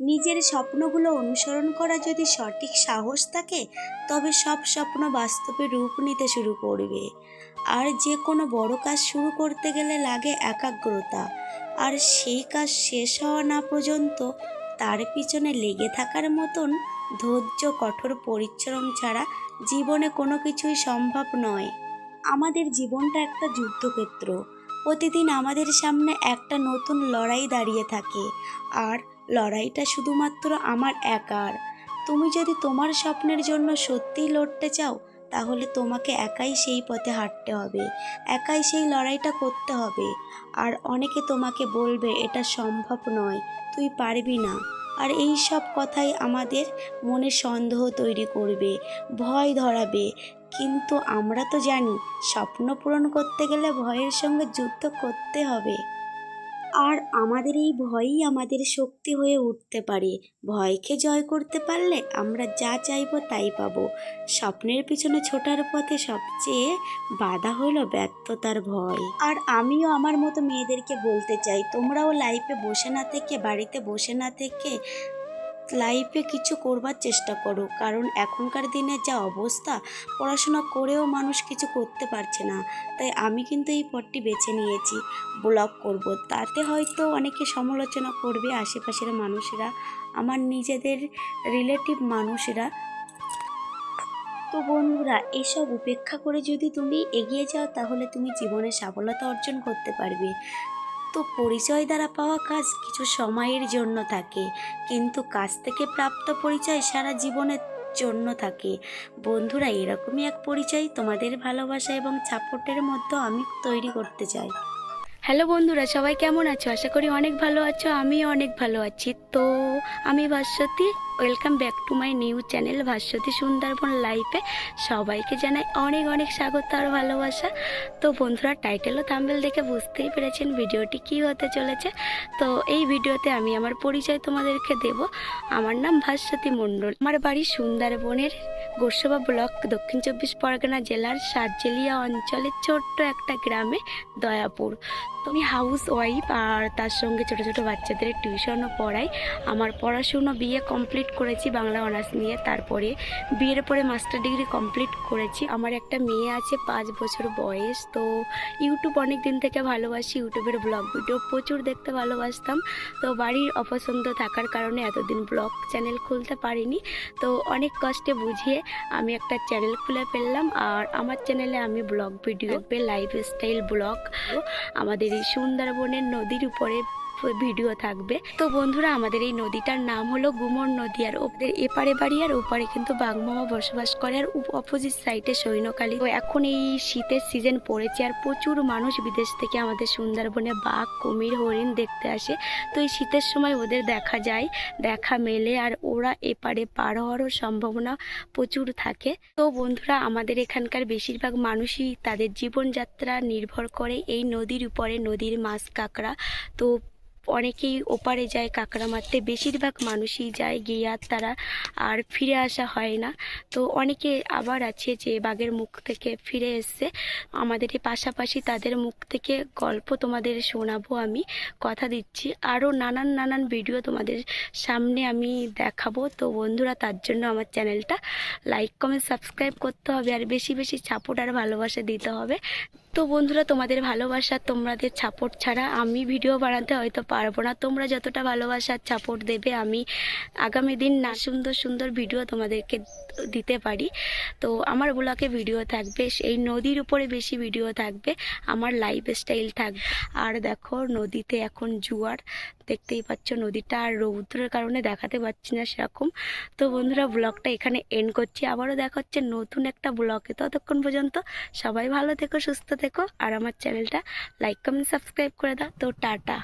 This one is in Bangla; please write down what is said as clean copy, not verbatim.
নিজের স্বপ্নগুলো অনুসরণ করা যদি সঠিক সাহস থাকে, তবে সব স্বপ্ন বাস্তবে রূপ নিতে শুরু করবে। আর যে কোনো বড় কাজ শুরু করতে গেলে লাগে একাগ্রতা, আর সেই কাজ শেষ হওয়া না পর্যন্ত তার পিছনে লেগে থাকার মতন ধৈর্য, কঠোর পরিশ্রম ছাড়া জীবনে কোনো কিছুই সম্ভব নয়। আমাদের জীবনটা একটা যুদ্ধক্ষেত্র। প্রতিদিন আমাদের সামনে একটা নতুন লড়াই দাঁড়িয়ে থাকে, আর লড়াইটা শুধুমাত্র আমার একার। তুমি যদি তোমার স্বপ্নের জন্য সত্যিই লড়তে চাও, তাহলে তোমাকে একাই সেই পথে হাঁটতে হবে, একাই সেই লড়াইটা করতে হবে। আর অনেকে তোমাকে বলবে এটা সম্ভব নয়, তুই পারবি না। আর এই সব কথাই আমাদের মনে সন্দেহ তৈরি করবে, ভয় ধরাবে। কিন্তু আমরা তো জানি, স্বপ্ন পূরণ করতে গেলে ভয়ের সঙ্গে যুদ্ধ করতে হবে। আর আমাদের এই ভয়ই আমাদের শক্তি হয়ে উঠতে পারে। ভয়কে জয় করতে পারলে আমরা যা চাইবো তাই পাবো। স্বপ্নের পিছনে ছোটার পথে সবচেয়ে বাধা হলো ব্যর্থতার ভয়। আর আমিও আমার মতো মেয়েদেরকে বলতে চাই, তোমরাও লাইফে বসে না থেকে, বাড়িতে বসে না থেকে লাইফে কিছু করবার চেষ্টা করো। কারণ এখনকার দিনে যা অবস্থা, পড়াশোনা করেও মানুষ কিছু করতে পারছে না। তাই আমি কিন্তু এই পথটি বেছে নিয়েছি, ব্লগ করব। তাতে হয়তো অনেকে সমালোচনা করবে, আশেপাশের মানুষেরা, আমার নিজেদের রিলেটিভ মানুষেরা। তো বন্ধুরা, এসব উপেক্ষা করে যদি তুমি এগিয়ে যাও, তাহলে তুমি জীবনে সফলতা অর্জন করতে পারবে। তো পরিচয় দ্বারা পাওয়া কাজ কিছু সময়ের জন্য থাকে, কিন্তু কাজ থেকে প্রাপ্ত পরিচয় সারা জীবনের জন্য থাকে। বন্ধুরা, এরকমই এক পরিচয় তোমাদের ভালোবাসা এবং সাপোর্টের মধ্যে আমি তৈরি করতে চাই। হ্যালো বন্ধুরা, সবাই কেমন আছো? আশা করি অনেক ভালো আছো, আমিও অনেক ভালো আছি। তো আমি Bhaswati, welcome back to my new channel Bhaswati Sundarban লাইফে। সবাইকে জানাই অনেক অনেক স্বাগত আর ভালোবাসা। তো বন্ধুরা, টাইটেল ও থাম্বনেল দেখে বুঝতেই পেরেছেন ভিডিওটি কী হতে চলেছে। তো এই ভিডিওতে আমি আমার পরিচয় তোমাদেরকে দেব। আমার নাম ভাস্বতী মণ্ডল। আমার বাড়ি সুন্দরবনের গোরসভা ব্লক, দক্ষিণ 24 পরগনা জেলার সার্জেলিয়া অঞ্চলের ছোট্ট একটা গ্রামে, দয়াপুর। তো আমি হাউস ওয়াইফ, আর তার সঙ্গে ছোট ছোট বাচ্চাদের টিউশনও পড়াই। আমার পড়াশুনো বিএ কমপ্লিট করেছি বাংলা অনার্স নিয়ে, তারপরে বিয়ের পরে মাস্টার ডিগ্রি কমপ্লিট করেছি। আমার একটা মেয়ে আছে, 5 বছর বয়স। তো ইউটিউব অনেক দিন থেকে ভালোবাসি, ইউটিউবের ব্লগ ভিডিও প্রচুর দেখতে ভালোবাসতাম। তো বাড়ির অপছন্দ থাকার কারণে এতদিন ব্লগ চ্যানেল খুলতে পারিনি। তো অনেক কষ্টে বুঝিয়ে আমি একটা চ্যানেল খুলে ফেললাম। আর আমার চ্যানেলে আমি ব্লগ ভিডিও, লাইফস্টাইল ব্লগ, আমাদের এই সুন্দরবনের নদীর উপরে ভিডিও থাকবে। তো বন্ধুরা, আমাদের এই নদীটার নাম হলো গুমর নদী। আর ওদের এপারে বাড়ি, আর ওপারে কিন্তু বাঘমামা বসবাস করে, আর অপোজিট সাইডে সৈন্যকালী। তো এখন এই শীতের সিজন পড়েছে, আর প্রচুর মানুষ বিদেশ থেকে আমাদের সুন্দরবনে বাঘ, কুমির, হরিণ দেখতে আসে। তো এই শীতের সময় ওদের দেখা যায়, দেখা মেলে, আর ওরা এপারে পার হওয়ারও সম্ভাবনা প্রচুর থাকে। তো বন্ধুরা, আমাদের এখানকার বেশিরভাগ মানুষই তাদের জীবনযাত্রা নির্ভর করে এই নদীর উপরে, নদীর মাছ, কাঁকড়া। তো অনেকেই ওপারে যায় কাঁকড়া মারতে, বেশিরভাগ মানুষই যায় গিয়ে, আর তারা আর ফিরে আসা হয় না। তো অনেকে আবার আছে যে বাঘের মুখ থেকে ফিরে এসছে। আমাদের এই পাশাপাশি তাদের মুখ থেকে গল্প তোমাদের শোনাবো, আমি কথা দিচ্ছি। আরও নানান নানান ভিডিও তোমাদের সামনে আমি দেখাবো। তো বন্ধুরা, তার জন্য আমার চ্যানেলটা লাইক, কমেন্ট, সাবস্ক্রাইব করতে হবে, আর বেশি বেশি সাপোর্ট আর ভালোবাসা দিতে হবে। তো বন্ধুরা, তোমাদের ভালোবাসা, তোমাদের সাপোর্ট ছাড়া আমি ভিডিও বানাতে হয়তো পারবো না। তোমরা যতটা ভালোবাসা আর সাপোর্ট দেবে, আমি আগামী দিন না সুন্দর সুন্দর ভিডিও তোমাদেরকে দিতে পারি। তো আমার ব্লগে ভিডিও থাকবে, এই নদীর উপরে বেশি ভিডিও থাকবে, আমার লাইফস্টাইল থাকবে। আর দেখো, নদীতে এখন জোয়ার, দেখতেই পাচ্ছ নদীটা, আর রৌদ্রের কারণে দেখাতে পাচ্ছি না সেরকম। তো বন্ধুরা, ব্লগটা এখানে এন্ড করছি। আবারও দেখা হচ্ছে নতুন একটা ব্লগে। ততক্ষণ পর্যন্ত সবাই ভালো থেকো, সুস্থ থেকো, আর আমার চ্যানেলটা লাইক, কমেন্ট, সাবস্ক্রাইব করে দাও। তো টাটা।